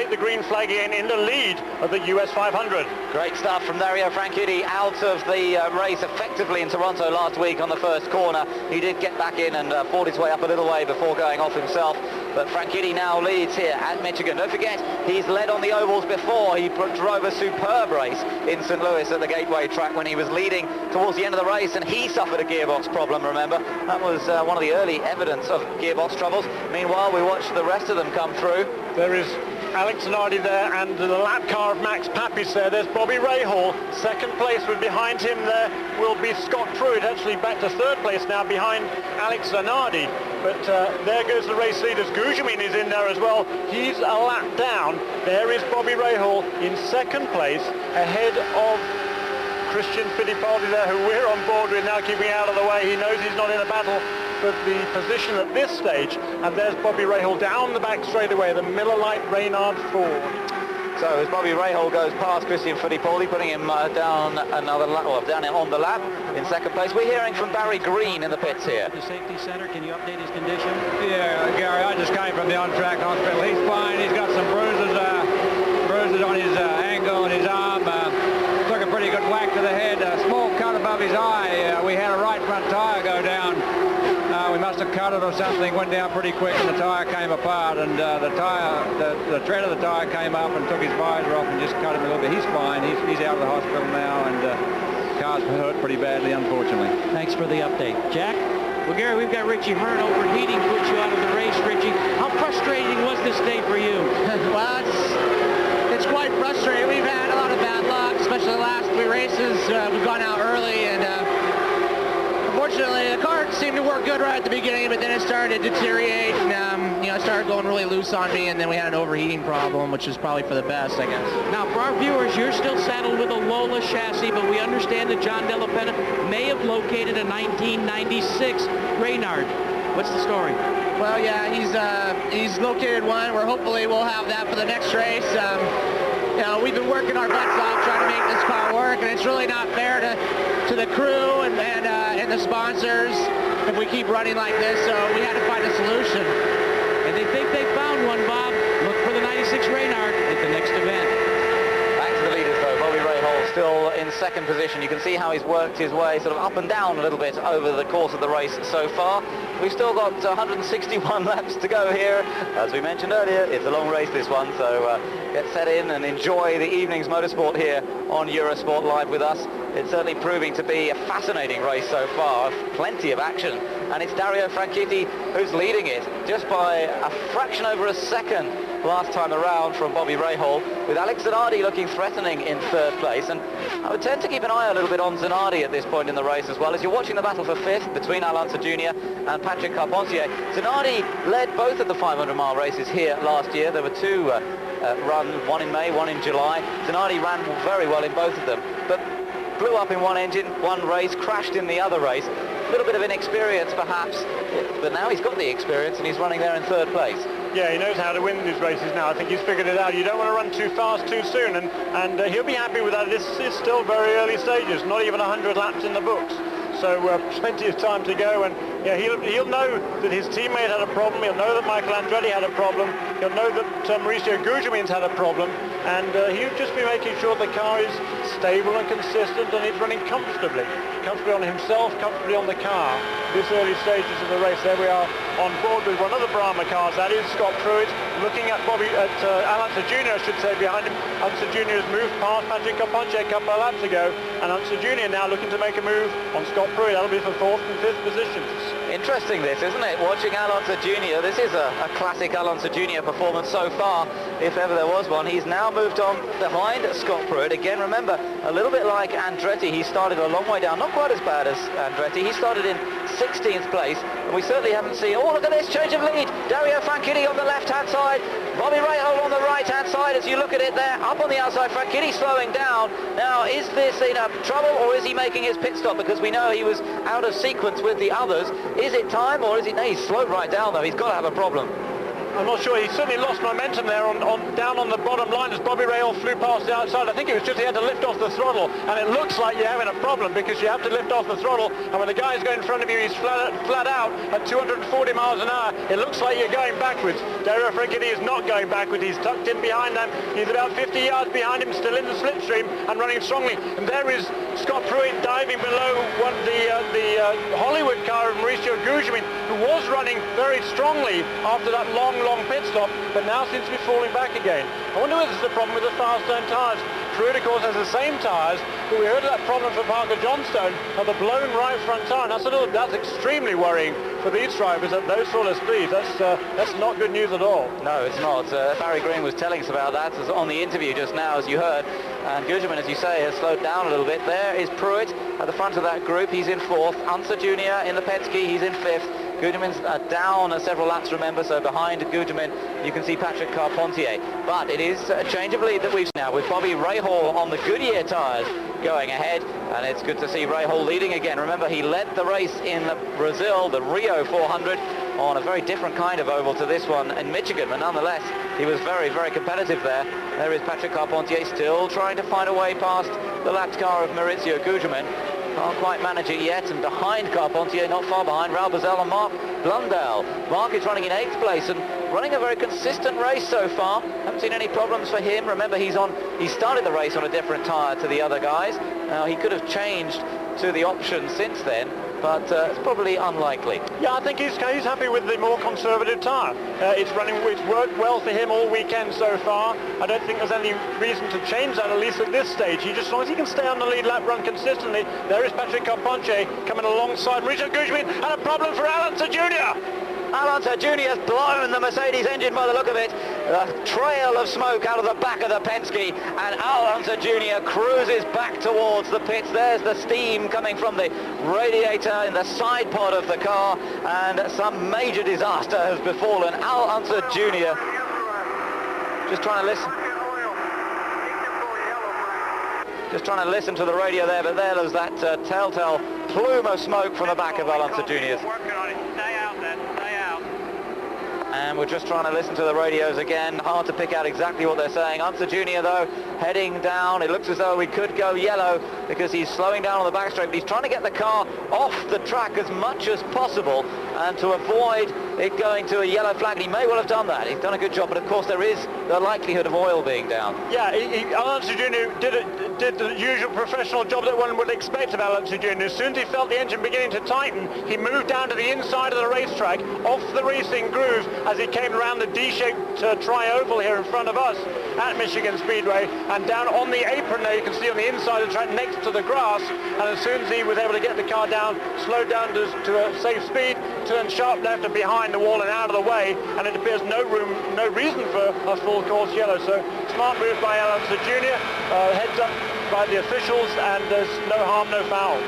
take the green flag in the lead of the US 500. Great stuff from Dario Franchitti, out of the race effectively in Toronto last week on the first corner. He did get back in and fought his way up a little way before going off himself. But Franchitti now leads here at Michigan. Don't forget, he's led on the ovals before. He drove a superb race in St. Louis at the Gateway track when he was leading towards the end of the race, and he suffered a gearbox problem, remember? That was one of the early evidence of gearbox troubles. Meanwhile, we watched the rest of them come through. There is Alex Zanardi there, and the lap car of Max Papis there. There's Bobby Rahal, second place, with behind him there will be Scott Pruitt, actually back to third place now behind Alex Zanardi. But there goes the race leaders. Gujamin is in there as well. He's a lap down. There is Bobby Rahal in second place, ahead of Christian Fittipaldi there, who we're on board with now, keeping out of the way. He knows he's not in a battle for the position at this stage. And there's Bobby Rahal down the back straightaway, the Miller Lite Reynard Ford. So as Bobby Rahal goes past Christian Fittipaldi, putting him down another lap, or down on the lap in second place. We're hearing from Barry Green in the pits here. The safety center, can you update his condition? Yeah, Gary, I just came from the on-track hospital. He's fine. He's got some bruises on his ankle and his arm. Took a pretty good whack to the head. A small cut above his eye. We had a right front tire go down. We must have cut it or something. Went down pretty quick, and the tire came apart. And the tread of the tire came up and took his visor off and just cut him a little bit. He's fine. He's out of the hospital now, and car's hurt pretty badly, unfortunately. Thanks for the update. Jack? Well, Gary, we've got Richie Hearn overheating, put you out of the race, Richie. How frustrating was this day for you? Well, it's quite frustrating. We've had a lot of bad luck, especially the last three races. We've gone out early, and unfortunately, the car seemed to work good right at the beginning, but then it started to deteriorate, and it started going really loose on me, and then we had an overheating problem, which is probably for the best, I guess. Now, for our viewers, you're still saddled with a Lola chassis, but we understand that John Della Penna may have located a 1996 Reynard. What's the story? Well, yeah, he's located one. Hopefully we'll have that for the next race. We've been working our butts off trying to make this car work, and it's really not fair to the crew and the sponsors if we keep running like this, so we had to find a solution. And they think they found one, Bob. Look for the 96 Reynard at the next event. Back to the leaders, though. Bobby Rahal still in second position. You can see how he's worked his way sort of up and down a little bit over the course of the race so far. We've still got 161 laps to go here. As we mentioned earlier, it's a long race, this one, so get set in and enjoy the evening's motorsport here on Eurosport Live with us. It's certainly proving to be a fascinating race so far, plenty of action, and it's Dario Franchitti who's leading it just by a fraction over a second last time around from Bobby Rahal, with Alex Zanardi looking threatening in third place. And I would tend to keep an eye a little bit on Zanardi at this point in the race as well, as you're watching the battle for fifth between Unser Jr. and Patrick Carpentier. Zanardi led both of the 500-mile races here last year. There were two runs, one in May, one in July. Zanardi ran very well in both of them, but blew up in one engine, one race, crashed in the other race. A little bit of inexperience perhaps, but now he's got the experience and he's running there in third place. Yeah, he knows how to win these races now. I think he's figured it out. You don't want to run too fast too soon, and he'll be happy with that. This is still very early stages, not even 100 laps in the books. So plenty of time to go, and yeah, he'll know that his teammate had a problem. He'll know that Michael Andretti had a problem. He'll know that Mauricio Gujamin's had a problem, and he'll just be making sure the car is stable and consistent, and it's running comfortably on himself, comfortably on the car. This early stages of the race, there we are on board with one of the Brahma cars. That is Scott Pruitt, looking at Unser Jr, I should say, behind him. Unser Jr has moved past Patrick Carpentier a couple of laps ago, and Unser Jr now looking to make a move on Scott Pruitt. That'll be for fourth and fifth positions. Interesting this, isn't it? Watching Unser Jr. This is a classic Unser Jr. performance so far, if ever there was one. He's now moved on behind Scott Pruitt. Again, remember, a little bit like Andretti, he started a long way down. Not quite as bad as Andretti. He started in 16th place, and we certainly haven't seen... Oh, look at this change of lead. Dario Franchitti on the left-hand side. Bobby Rahal on the right-hand side. As you look at it there, up on the outside, Franchitti slowing down. Now, is this in trouble, or is he making his pit stop? Because we know he was out of sequence with the others. Is it time, or is it... No, he's slowed right down, though. He's got to have a problem. I'm not sure. He certainly lost momentum there down on the bottom line as Bobby Rahal flew past the outside. I think it was just he had to lift off the throttle, and it looks like you're having a problem because you have to lift off the throttle, and when the guy's going in front of you, he's flat out at 240 miles an hour. It looks like you're going backwards. Dario Franchitti is not going backwards. He's tucked in behind them. He's about 50 yards behind him, still in the slipstream and running strongly. And there is Scott Pruitt diving below the Hollywood car of Mauricio Gugelmin, who was running very strongly after that long pit stop, but now seems to be falling back again. I wonder whether this is a problem with the Firestone tyres. Pruitt, of course, has the same tyres, but we heard of that problem for Parker Johnstone of the blown right front tyre. That's extremely worrying for these drivers at those sort of speeds. That's not good news at all. No, it's not. Barry Green was telling us about that on the interview just now, as you heard. And Gugelmin, as you say, has slowed down a little bit. There is Pruitt at the front of that group. He's in 4th. Unser Jr. in the Penske. He's in 5th. Gugelmin's down several laps, remember, so behind Gugelmin you can see Patrick Carpentier. But it is a change of lead that we've now with Bobby Rahal on the Goodyear tyres going ahead, and it's good to see Rahal leading again. Remember, he led the race in Brazil, the Rio 400, on a very different kind of oval to this one in Michigan, but nonetheless he was very, very competitive there. There is Patrick Carpentier still trying to find a way past the lapped car of Mauricio Gugelmin. Can't quite manage it yet, and behind Carpentier, not far behind, Raul Boesel and Mark Blundell. Mark is running in 8th place and running a very consistent race so far. Haven't seen any problems for him. Remember, he started the race on a different tyre to the other guys. Now, he could have changed to the option since then, but it's probably unlikely. Yeah, I think he's happy with the more conservative tyre. It's worked well for him all weekend so far. I don't think there's any reason to change that, at least at this stage. As long as he can stay on the lead lap run consistently. There is Patrick Carpentier coming alongside Mauricio Gugelmin, and a problem for Unser Jr. Unser Jr. has blown the Mercedes engine by the look of it. A trail of smoke out of the back of the Penske, and Unser Jr. cruises back towards the pits. There's the steam coming from the radiator in the side pod of the car, and some major disaster has befallen Unser Jr. Just trying to listen to the radio there, but there's that telltale plume of smoke from the back of Unser Jr.'s. And we're just trying to listen to the radios again. Hard to pick out exactly what they're saying. Unser Jr. though, heading down. It looks as though we could go yellow because he's slowing down on the backstraight, but he's trying to get the car off the track as much as possible and to avoid it going to a yellow flag. And he may well have done that. He's done a good job, but of course there is the likelihood of oil being down. Yeah, Unser Jr. did the usual professional job that one would expect of Unser Jr. As soon as he felt the engine beginning to tighten, he moved down to the inside of the racetrack, off the racing groove, as he came around the D-shaped tri-oval here in front of us at Michigan Speedway, and down on the apron there you can see on the inside of the track next to the grass, and as soon as he was able to get the car down, slowed down to a safe speed, turned sharp left and behind the wall and out of the way, and it appears no reason for a full course yellow. So smart move by Unser Jr., heads up by the officials, and there's no harm, no foul.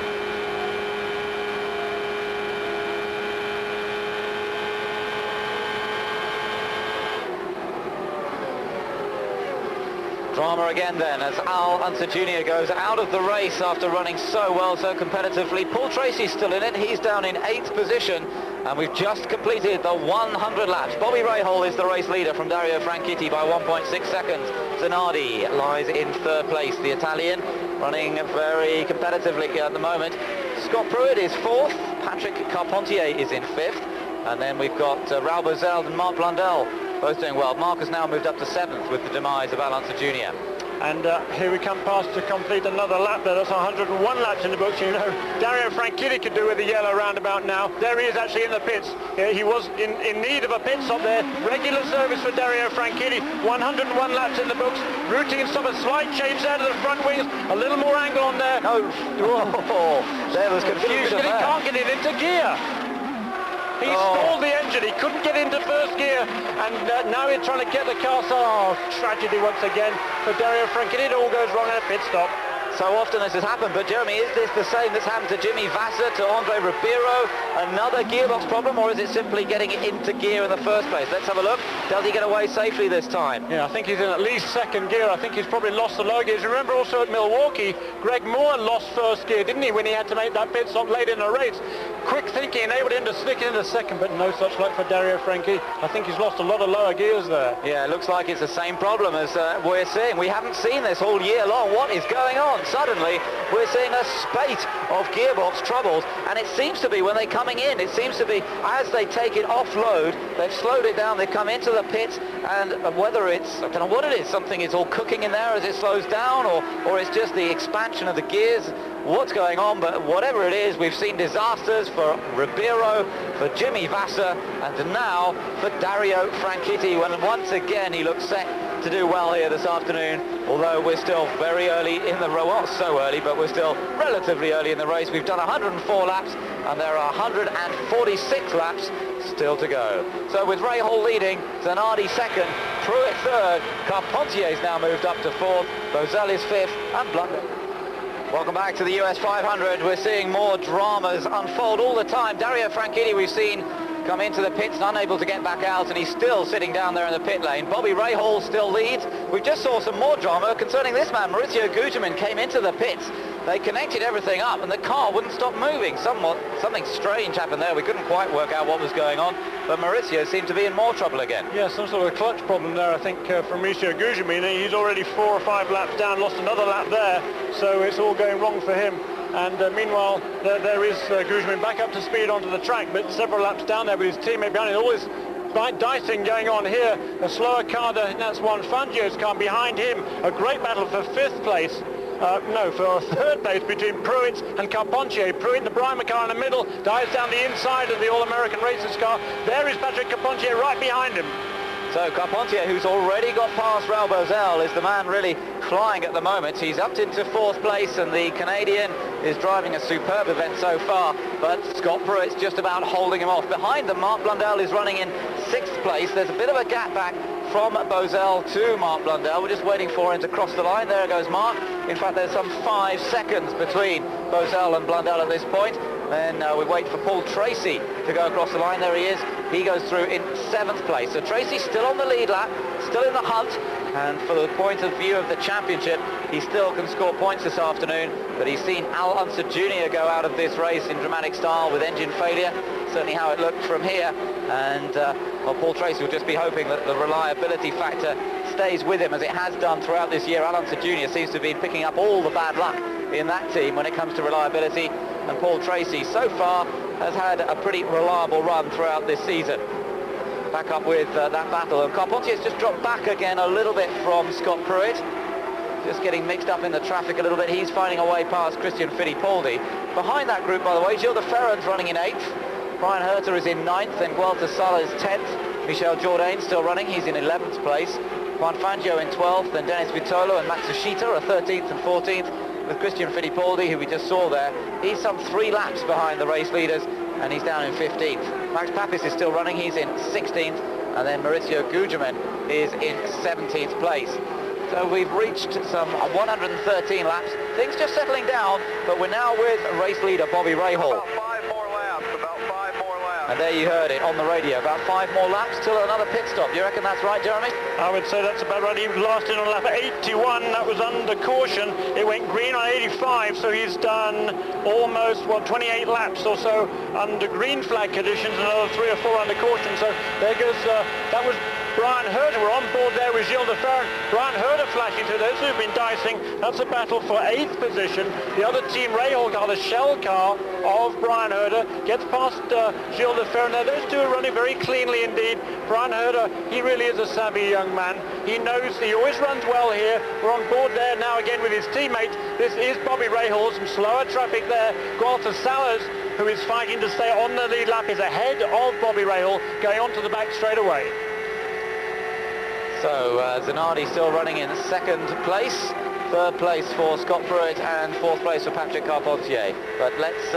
Drama again then as Unser Jr. goes out of the race after running so well, so competitively. Paul Tracy's still in it. He's down in 8th position, and we've just completed the 100 laps. Bobby Rahal is the race leader from Dario Franchitti by 1.6 seconds. Zanardi lies in 3rd place, the Italian, running very competitively at the moment. Scott Pruitt is 4th. Patrick Carpentier is in 5th. And then we've got Raul Boesel and Mark Blundell both doing well. Mark has now moved up to 7th with the demise of Unser Jr. And here we come past to complete another lap there. That's 101 laps in the books. You know, Dario Franchitti could do with a yellow roundabout now. There he is actually in the pits. He was in need of a pit stop there. Regular service for Dario Franchitti. 101 laps in the books. Routine stop, a slight change there to the front wings. A little more angle on there. No, there was confusion there. He can't get it into gear. He stalled the engine, he couldn't get into 1st gear, and now he's trying to get the car. Oh, tragedy once again for Dario Franchitti. It all goes wrong at a pit stop. so often this has happened, but Jeremy, is this the same that's happened to Jimmy Vasser, to Andre Ribeiro? Another gearbox problem, or is it simply getting it into gear in the first place? Let's have a look. Does he get away safely this time? Yeah, I think he's in at least second gear. I think he's probably lost the low gears. Remember also at Milwaukee, Greg Moore lost first gear, didn't he, when he had to make that pit stop late in the race? Quick thinking enabled him to sneak into second, but no such luck for Dario Franchitti. I think he's lost a lot of lower gears there. Yeah, it looks like it's the same problem as we're seeing. We haven't seen this all year long. What is going on? Suddenly, we're seeing a spate of gearbox troubles, and it seems to be when they're coming in, it seems to be as they take it offload, they've slowed it down, they come into the pit, and whether it's, I don't know what it is, something is all cooking in there as it slows down, or it's just the expansion of the gears, what's going on, but whatever it is, we've seen disasters for Ribeiro, for Jimmy Vasser, and now for Dario Franchitti, when once again he looks set to do well here this afternoon, although we're still very early in the race. Well, not so early, but we're still relatively early in the race. We've done 104 laps, and there are 146 laps still to go. So with Ray Hall leading, Zanardi second, Pruitt third, Carpentier's now moved up to fourth, Bozell is fifth, and Blunder. Welcome back to the US 500. We're seeing more dramas unfold all the time. Dario Franchitti we've seen come into the pits and unable to get back out, and he's still sitting down there in the pit lane. Bobby Rahal still leads. We just saw some more drama concerning this man. Maurizio Gugelmin came into the pits. They connected everything up and the car wouldn't stop moving. Something strange happened there. We couldn't quite work out what was going on, but Maurizio seemed to be in more trouble again. Yeah, some sort of a clutch problem there, I think, from Maurizio Gugelmin. He's already 4 or 5 laps down, lost another lap there, so it's all going wrong for him. And meanwhile, there is Gugelmin back up to speed onto the track, but several laps down there with his teammate behind him. All this dicing going on here. A slower car, that's Juan Fangio's car behind him. A great battle for 5th place. For 3rd place between Pruitt and Carpentier. Pruitt, the Brima car in the middle, dives down the inside of the All-American Racers car. There is Patrick Carpentier right behind him. So Carpentier, who's already got past Raul Bozell, is the man really flying at the moment. He's upped into 4th place, and the Canadian is driving a superb event so far, but Scott Pruitt's just about holding him off. Behind them, Mark Blundell is running in 6th place. There's a bit of a gap back from Bozell to Mark Blundell. We're just waiting for him to cross the line. There goes Mark. In fact, there's some 5 seconds between Bozell and Blundell at this point. Then we wait for Paul Tracy to go across the line. There he is. He goes through in 7th place. So Tracy's still on the lead lap, still in the hunt, and for the point of view of the championship, he still can score points this afternoon, but he's seen Unser Jr. go out of this race in dramatic style with engine failure. Certainly how it looked from here, and Paul Tracy will just be hoping that the reliability factor stays with him as it has done throughout this year. Unser Jr. seems to have been picking up all the bad luck in that team when it comes to reliability, and Paul Tracy so far has had a pretty reliable run throughout this season. Back up with that battle, and Carpentier's just dropped back again a little bit from Scott Pruitt, just getting mixed up in the traffic a little bit. He's finding a way past Christian Fittipaldi. Behind that group, by the way, Gilles de Ferran's running in 8th, Brian Herter is in 9th, and Guelta Sala is 10th. Michel Jourdain still running, he's in 11th place. Juan Fangio in 12th, and Dennis Vitolo and Matsushita are 13th and 14th, with Christian Fittipaldi, who we just saw there. He's some 3 laps behind the race leaders, and he's down in 15th. Max Papis is still running, he's in 16th, and then Maurizio Gugelmin is in 17th place. So we've reached some 113 laps. Things just settling down, but we're now with race leader Bobby Rahal. About 5 more laps, And there you heard it on the radio. About 5 more laps till another pit stop. You reckon that's right, Jeremy? I would say that's about right. He was last in on lap 81. That was under caution. It went green on 85, so he's done almost, 28 laps or so under green flag conditions, another 3 or 4 under caution. So there goes, that was Brian Herter. We're on board there with Gilles de Ferran. Brian Herter flashing through. Those who've been dicing. That's a battle for 8th position. The other team, Rahal car, the shell car of Brian Herter, gets past Gilles de Ferran. Now those two are running very cleanly indeed. Brian Herter, he really is a savvy young man. He knows, he always runs well here. We're on board there now again with his teammate. This is Bobby Rahal. Some slower traffic there. Guelta Salas, who is fighting to stay on the lead lap, is ahead of Bobby Rahal, going on to the back straight away. So Zanardi still running in 2nd place, 3rd place for Scott Pruitt, and 4th place for Patrick Carpentier. But let's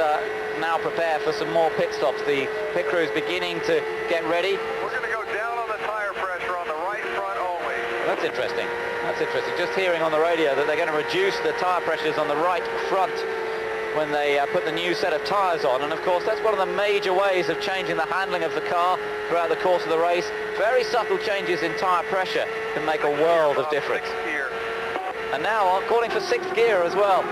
now prepare for some more pit stops. The pit crew is beginning to get ready. We're going to go down on the tire pressure on the right front only. That's interesting. That's interesting. Just hearing on the radio that they're going to reduce the tyre pressures on the right front when they put the new set of tyres on. And of course, that's one of the major ways of changing the handling of the car throughout the course of the race. Very subtle changes in tyre pressure can make a world of difference. And now calling for 6th gear as well.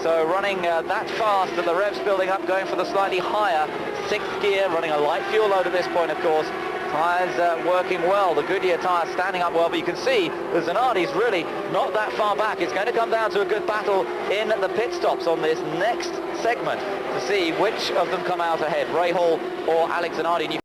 So running that fast that the rev's building up, going for the slightly higher 6th gear, running a light fuel load at this point, of course. Tyres working well, the Goodyear tyres standing up well, but you can see the Zanardi's really not that far back. It's going to come down to a good battle in the pit stops on this next segment to see which of them come out ahead, Ray Hall or Alex Zanardi.